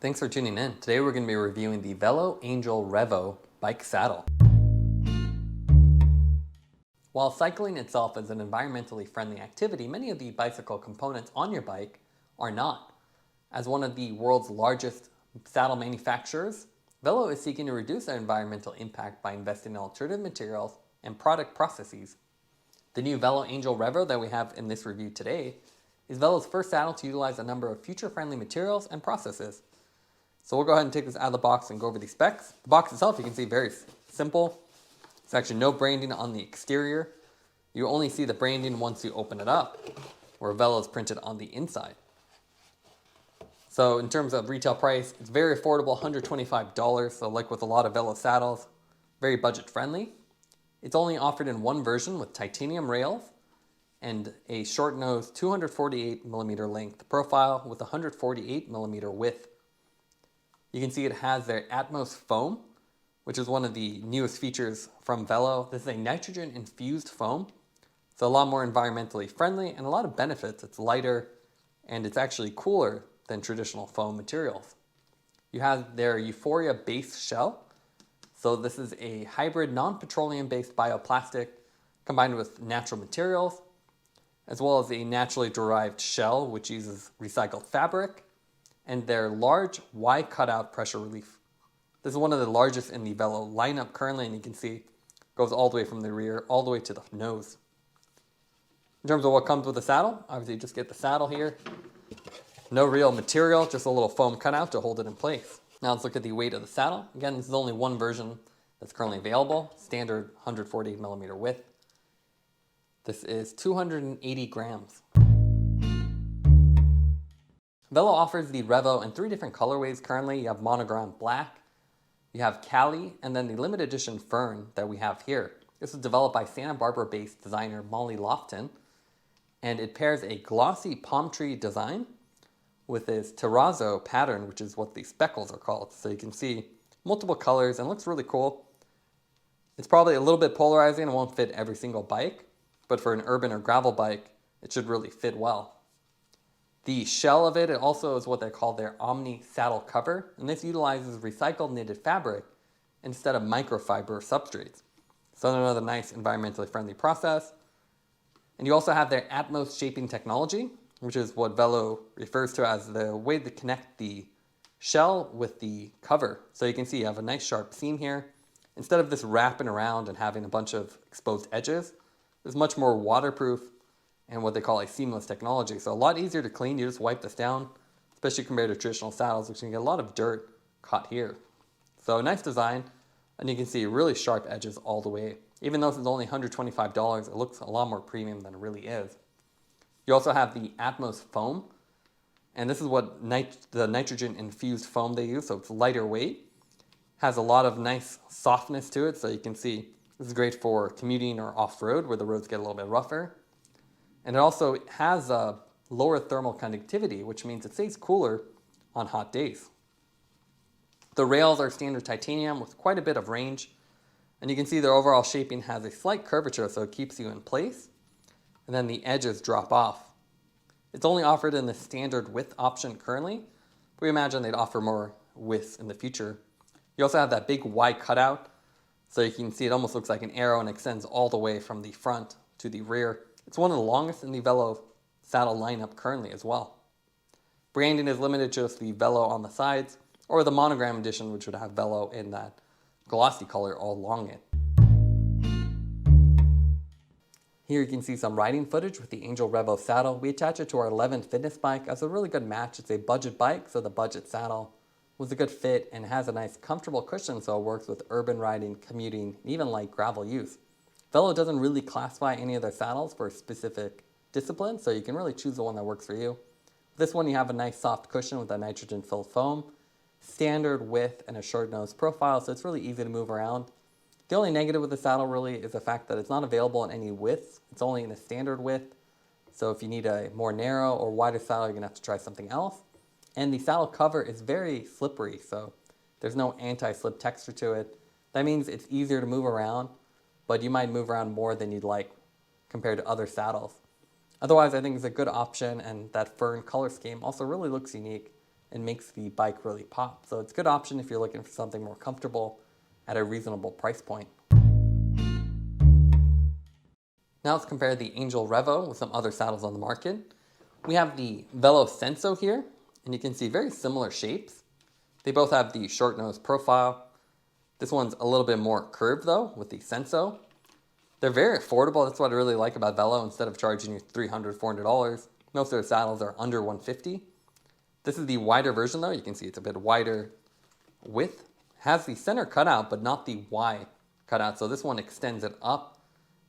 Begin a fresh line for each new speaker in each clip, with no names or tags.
Thanks for tuning in. Today we're going to be reviewing the Velo Angel Revo bike saddle. While cycling itself is an environmentally friendly activity, many of the bicycle components on your bike are not. As one of the world's largest saddle manufacturers, Velo is seeking to reduce their environmental impact by investing in alternative materials and product processes. The new Velo Angel Revo that we have in this review today is Velo's first saddle to utilize a number of future-friendly materials and processes. So we'll go ahead and take this out of the box and go over the specs. The box itself, you can see, very simple. There's actually no branding on the exterior. You only see the branding once you open it up, where Velo is printed on the inside. So in terms of retail price, it's very affordable, $125. So like with a lot of Velo saddles, very budget friendly. It's only offered in one version with titanium rails and a short nose 248mm length profile with 148mm width. You can see it has their AtmosFoam, which is one of the newest features from Velo. This is a nitrogen-infused foam, so a lot more environmentally friendly and a lot of benefits. It's lighter and it's actually cooler than traditional foam materials. You have their Euphoria base shell. So this is a hybrid non-petroleum based bioplastic combined with natural materials, as well as a naturally derived shell which uses recycled fabric, and their large Y cutout pressure relief. This is one of the largest in the Velo lineup currently, and you can see it goes all the way from the rear all the way to the nose. In terms of what comes with the saddle, obviously you just get the saddle here. No real material, just a little foam cutout to hold it in place. Now let's look at the weight of the saddle. Again, this is only one version that's currently available, standard 148mm width. This is 280 grams. Velo offers the Revo in 3 different colorways currently. You have monogram black, you have Cali, and then the limited edition Fern that we have here. This was developed by Santa Barbara-based designer Molly Lofton, and it pairs a glossy palm tree design with this terrazzo pattern, which is what the speckles are called. So you can see multiple colors and it looks really cool. It's probably a little bit polarizing and won't fit every single bike, but for an urban or gravel bike, it should really fit well. The shell of it also is what they call their Omni saddle cover, and this utilizes recycled knitted fabric instead of microfiber substrates. So another nice environmentally friendly process. And you also have their Atmos shaping technology, which is what Velo refers to as the way to connect the shell with the cover. So you can see you have a nice sharp seam here. Instead of this wrapping around and having a bunch of exposed edges, it's much more waterproof and what they call a seamless technology. So a lot easier to clean. You just wipe this down, especially compared to traditional saddles, which can get a lot of dirt caught here. So nice design, and you can see really sharp edges all the way. Even though this is only $125, it looks a lot more premium than it really is. You also have the AtmosFoam, and this is what the nitrogen-infused foam they use, so it's lighter weight. Has a lot of nice softness to it, so you can see this is great for commuting or off-road where the roads get a little bit rougher. And it also has a lower thermal conductivity, which means it stays cooler on hot days. The rails are standard titanium with quite a bit of range, and you can see their overall shaping has a slight curvature, so it keeps you in place, and then the edges drop off. It's only offered in the standard width option currently, but we imagine they'd offer more width in the future. You also have that big Y cutout, so you can see it almost looks like an arrow and extends all the way from the front to the rear. It's one of the longest in the Velo saddle lineup currently as well. Branding is limited to just the Velo on the sides, or the monogram edition, which would have Velo in that glossy color all along it. Here you can see some riding footage with the Angel Revo saddle. We attach it to our 11 fitness bike as a really good match. It's a budget bike, so the budget saddle was a good fit and has a nice comfortable cushion, so it works with urban riding, commuting, and even light gravel use. Velo doesn't really classify any of their saddles for a specific discipline, so you can really choose the one that works for you. This one you have a nice soft cushion with a nitrogen-filled foam, standard width, and a short nose profile, so it's really easy to move around. The only negative with the saddle really is the fact that it's not available in any widths. It's only in a standard width, so if you need a more narrow or wider saddle, you're going to have to try something else. And the saddle cover is very slippery, so there's no anti-slip texture to it. That means it's easier to move around, but you might move around more than you'd like compared to other saddles. Otherwise, I think it's a good option, and that fern color scheme also really looks unique and makes the bike really pop. So it's a good option if you're looking for something more comfortable at a reasonable price point. Now let's compare the Angel Revo with some other saddles on the market. We have the Velo Senso here, and you can see very similar shapes. They both have the short nose profile. This one's a little bit more curved though with the Senso. They're very affordable. That's what I really like about Velo. Instead of charging you $300, $400, most of their saddles are under $150. This is the wider version though. You can see it's a bit wider width. Has the center cutout, but not the Y cutout. So this one extends it up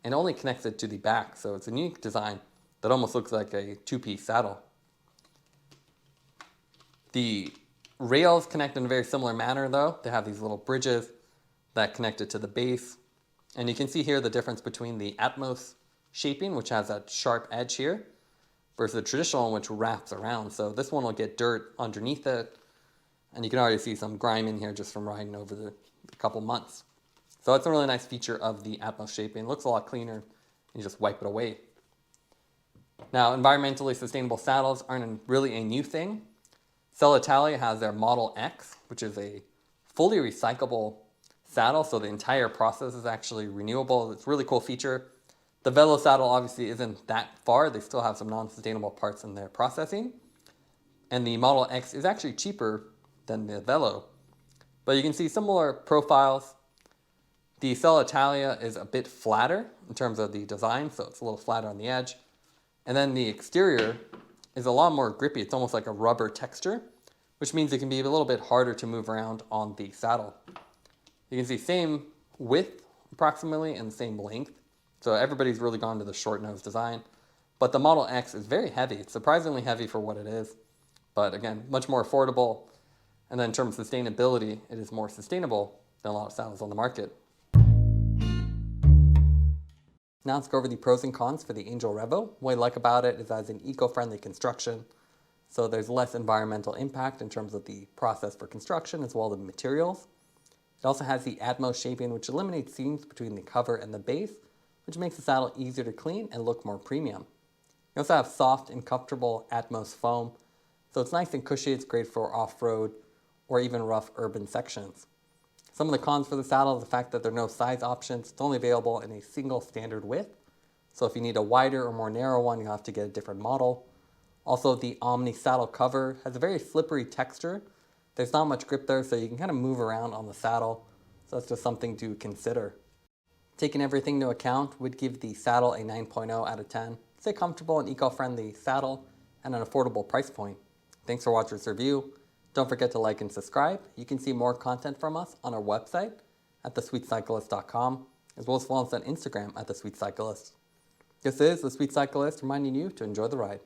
and only connects it to the back. So it's a unique design that almost looks like a two-piece saddle. The rails connect in a very similar manner though. They have these little bridges that connect it to the base. And you can see here the difference between the Atmos shaping, which has that sharp edge here, versus the traditional one, which wraps around. So this one will get dirt underneath it. And you can already see some grime in here just from riding over the couple months. So that's a really nice feature of the Atmos shaping. It looks a lot cleaner, and you just wipe it away. Now, environmentally sustainable saddles aren't really a new thing. Selle Italia has their Model X, which is a fully recyclable saddle, so the entire process is actually renewable. It's a really cool feature. The Velo saddle obviously isn't that far. They still have some non-sustainable parts in their processing. And the Model X is actually cheaper than the Velo. But you can see similar profiles. The Selle Italia is a bit flatter in terms of the design, so it's a little flatter on the edge. And then the exterior is a lot more grippy. It's almost like a rubber texture, which means it can be a little bit harder to move around on the saddle. You can see same width approximately and same length. So everybody's really gone to the short nose design. But the Model X is very heavy. It's surprisingly heavy for what it is. But again, much more affordable. And then in terms of sustainability, it is more sustainable than a lot of saddles on the market. Now let's go over the pros and cons for the Angel Revo. What I like about it is that it's an eco-friendly construction. So there's less environmental impact in terms of the process for construction as well as the materials. It also has the Atmos shaping, which eliminates seams between the cover and the base, which makes the saddle easier to clean and look more premium. You also have soft and comfortable AtmosFoam, so it's nice and cushy. It's great for off-road or even rough urban sections. Some of the cons for the saddle is the fact that there are no size options. It's only available in a single standard width. So if you need a wider or more narrow one, you'll have to get a different model. Also, the Omni saddle cover has a very slippery texture. There's not much grip there, so you can kind of move around on the saddle. So that's just something to consider. Taking everything into account, would give the saddle a 9.0 out of 10. It's a comfortable and eco-friendly saddle and an affordable price point. Thanks for watching this review. Don't forget to like and subscribe. You can see more content from us on our website at thesweetcyclist.com, as well as follow us on Instagram at thesweetcyclist. This is The Sweet Cyclist reminding you to enjoy the ride.